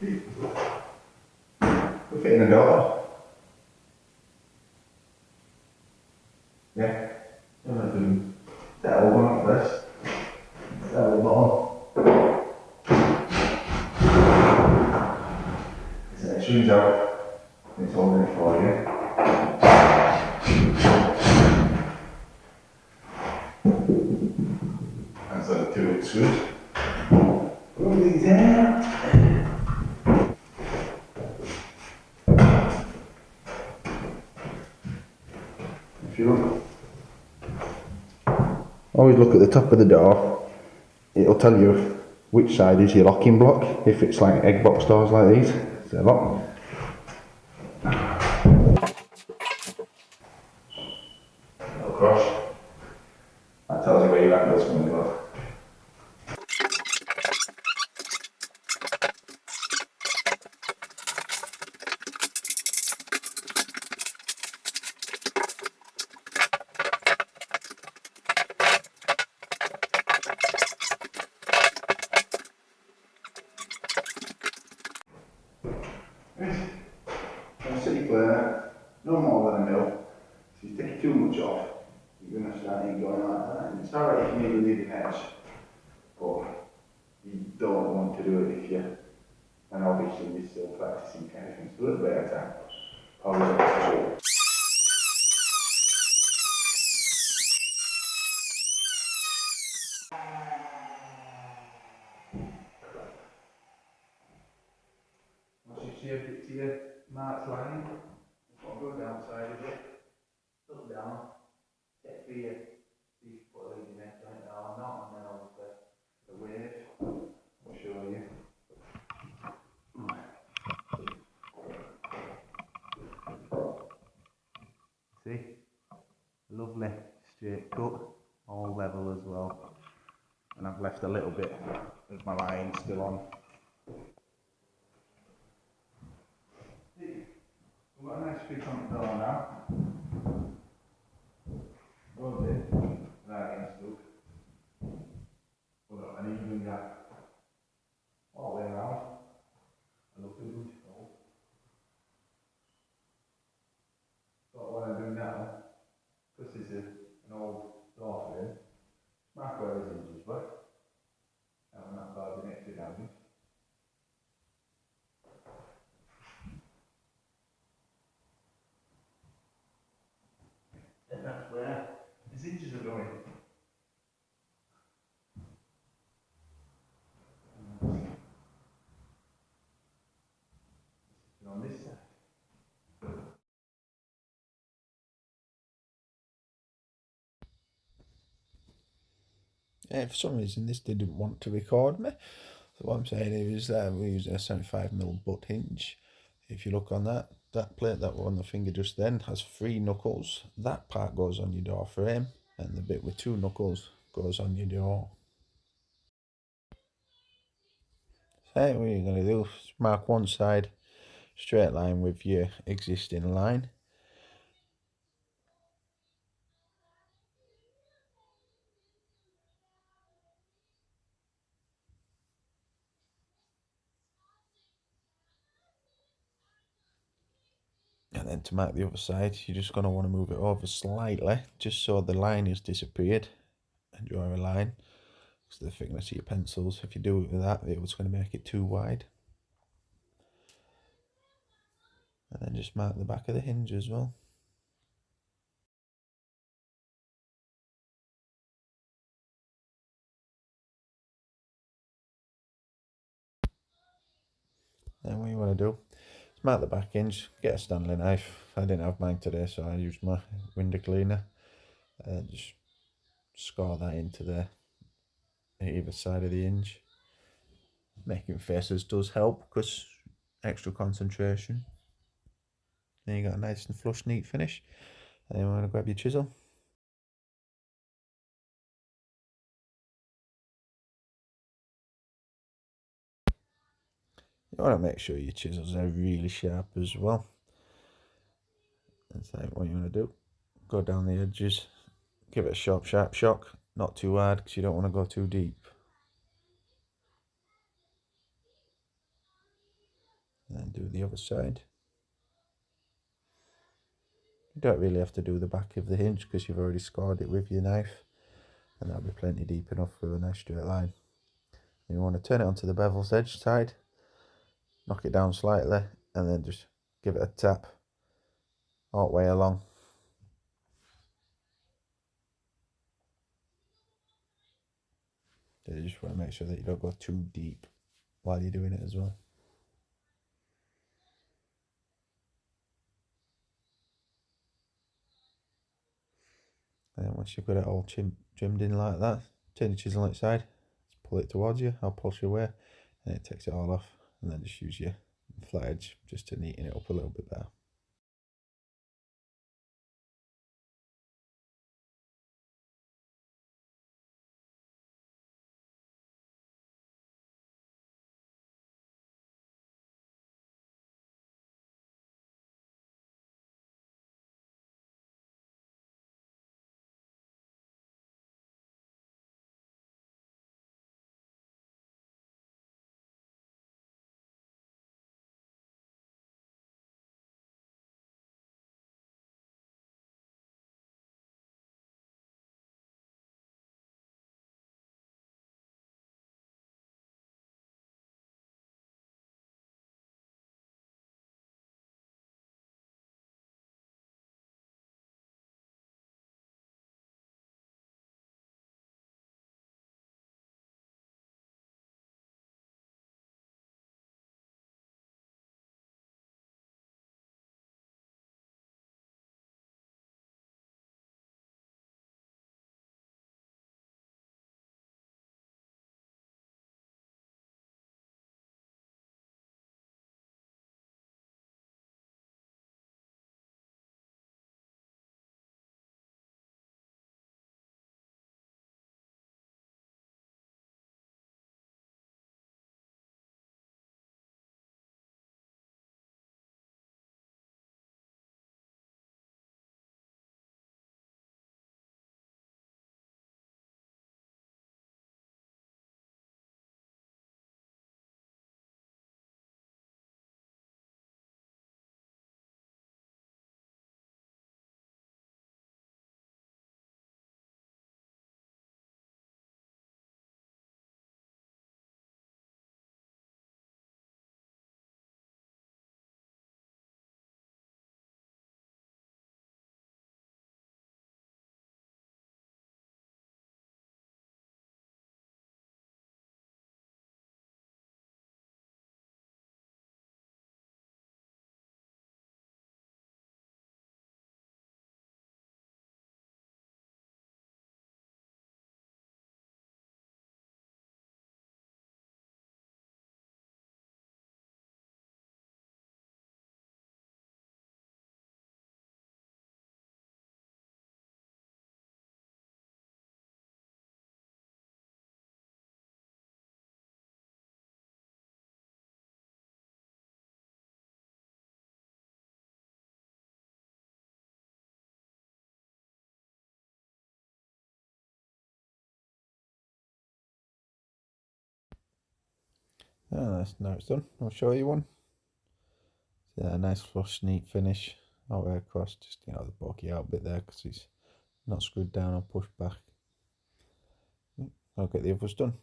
We're fitting a door. Yeah. I'm going to do that one like this. That one. So it swings out. It's holding it for you. That's like 2 screws. Put these out. If you look, always look at the top of the door. It'll tell you which side is your locking block. If it's like egg box doors like these, it's a lock. Little cross. That tells you where your handle's going to go. City cleaner, no more than a mil. If you take too much off, you're going to start going like that. And it's alright if you need a leading edge, but you don't want to do it if you're, and obviously you're still practicing anything. It's a little bit at a time. Always up to you. Once you shape it to your marked line, I'll go down side of it, look down, check for you, see if you put a leading edge on it or not, and then obviously the wave, I'll show you. See, lovely straight cut, all level as well, and I've left a little bit of my line still on. We've got a nice fit on the door now. Hold it, right against the hook. Hold up, and even that all the way around. I look good. But what I'm doing now, because this is an old door frame, mark where his hinges were, and I'm not causing extra damage. And that's where his hinges are going. And on this side. For some reason this didn't want to record me. So what I'm saying is we're using a 75mm butt hinge. If you look on that plate that were on the finger just then has 3 knuckles. That part goes on your door frame, and the bit with 2 knuckles goes on your door. So what you're going to do is mark one side straight line with your existing line. And then to mark the other side, you're just going to want to move it over slightly, just so the line has disappeared, and draw a line. Because the thickness of your pencils, if you do it with that, it's going to make it too wide. And then just mark the back of the hinge as well. Then what you want to do is mark the back hinge, get a Stanley knife. I didn't have mine today, so I used my window cleaner. Just score that into the either side of the hinge. Making faces does help because extra concentration. Then you got a nice and flush, neat finish. And then you want to grab your chisel. You want to make sure your chisels are really sharp as well. That's like what you want to do. Go down the edges, give it a sharp shock, not too hard because you don't want to go too deep. do the other side. You don't really have to do the back of the hinge because you've already scored it with your knife, and that'll be plenty deep enough for a nice straight line. And you want to turn it onto the bevel's edge side, knock it down slightly, and then just give it a tap all the way along. You just want to make sure that you don't go too deep while you're doing it as well. And then once you've got it all trimmed in like that, turn the chisel on its side, just pull it towards you, I'll push you away, and it takes it all off, and then just use your flat edge just to neaten it up a little bit better. Now it's done. I'll show you one. Yeah, a nice flush, neat finish all the way across. Just the bulky out bit there because it's not screwed down or pushed back. I'll get the others done.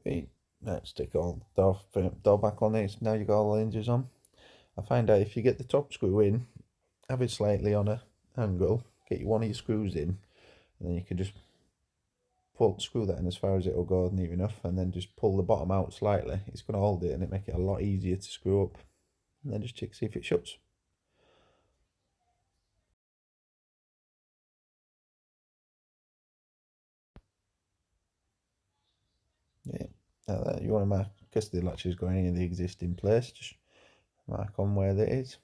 Right, let's stick all door back on it. Now you've got all the hinges on. I find out if you get the top screw in, have it slightly on an angle, get one of your screws in, and then you can just screw that in as far as it'll go near enough, and then just pull the bottom out slightly. It's going to hold it and it make it a lot easier to screw up, and then just check see if it shuts. Yeah, you want to mark because the latch is going in the existing place. Just mark on where that is.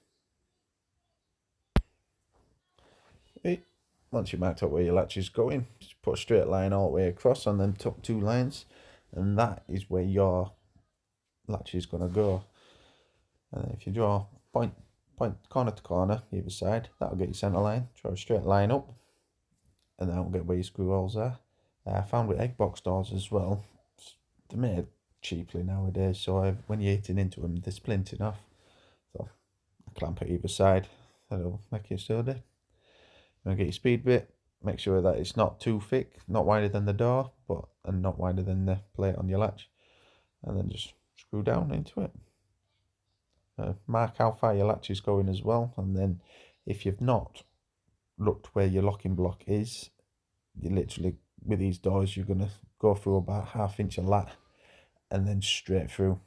Right. Once you marked out where your latch is going, just put a straight line all the way across and then top two lines, and that is where your latch is going to go. And if you draw point point corner to corner, either side. That'll get your centre line. Draw a straight line up, and that'll get where your screw holes are. I found with egg box doors as well, they're made cheaply nowadays, so when you're hitting into them, they're splinting off. So a clamp at either side, that'll make it sturdy. You'll get your speed bit. Make sure that it's not too thick, not wider than the door, and not wider than the plate on your latch, and then just screw down into it. Mark how far your latch is going as well, and then if you've not looked where your locking block is, you literally, with these doors, you're going to go through about 1/2 inch of lat and then straight through.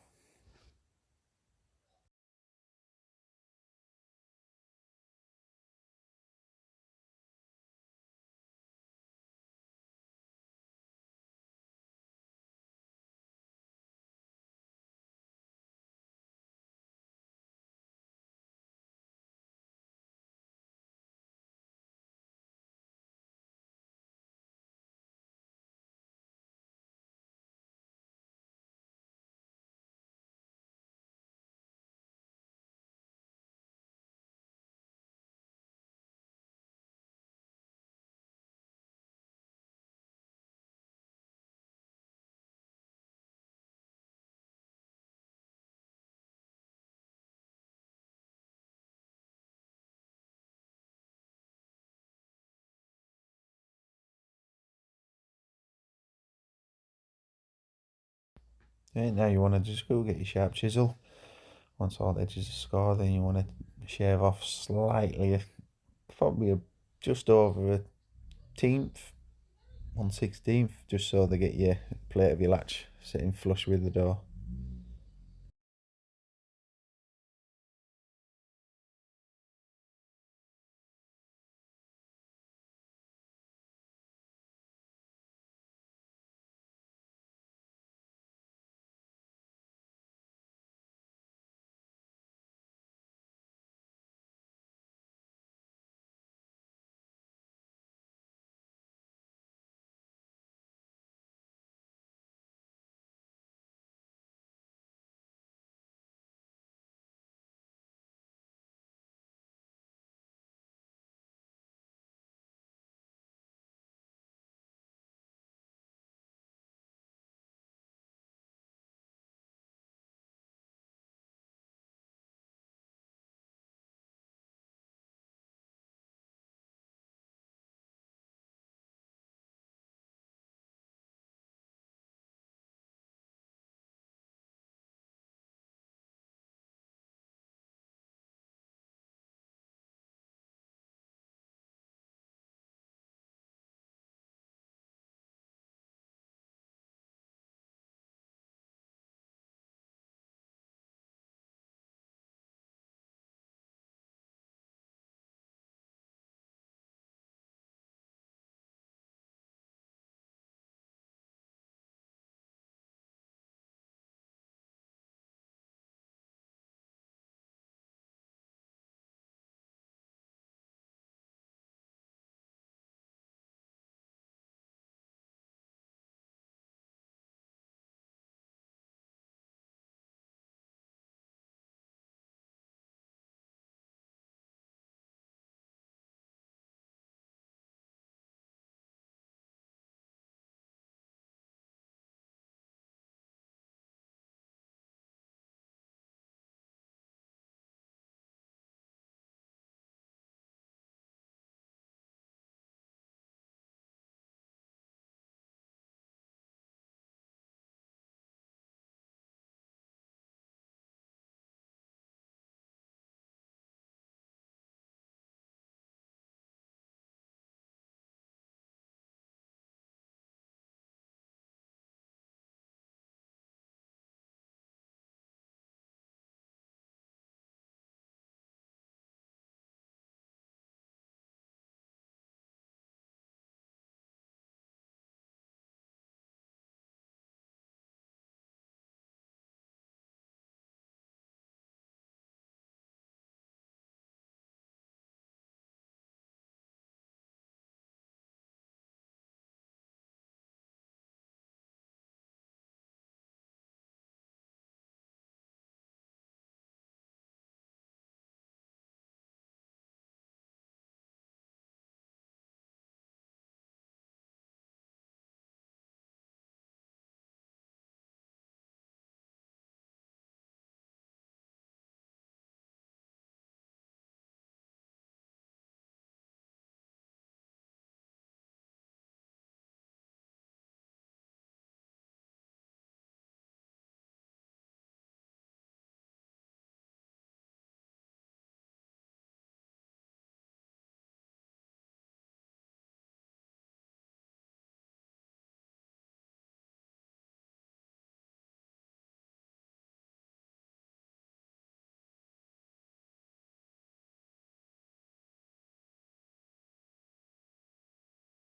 Okay, now you want to just go get your sharp chisel. Once all the edges are scored, then you want to shave off slightly, probably just over a tenth, 1/16, just so they get your plate of your latch sitting flush with the door.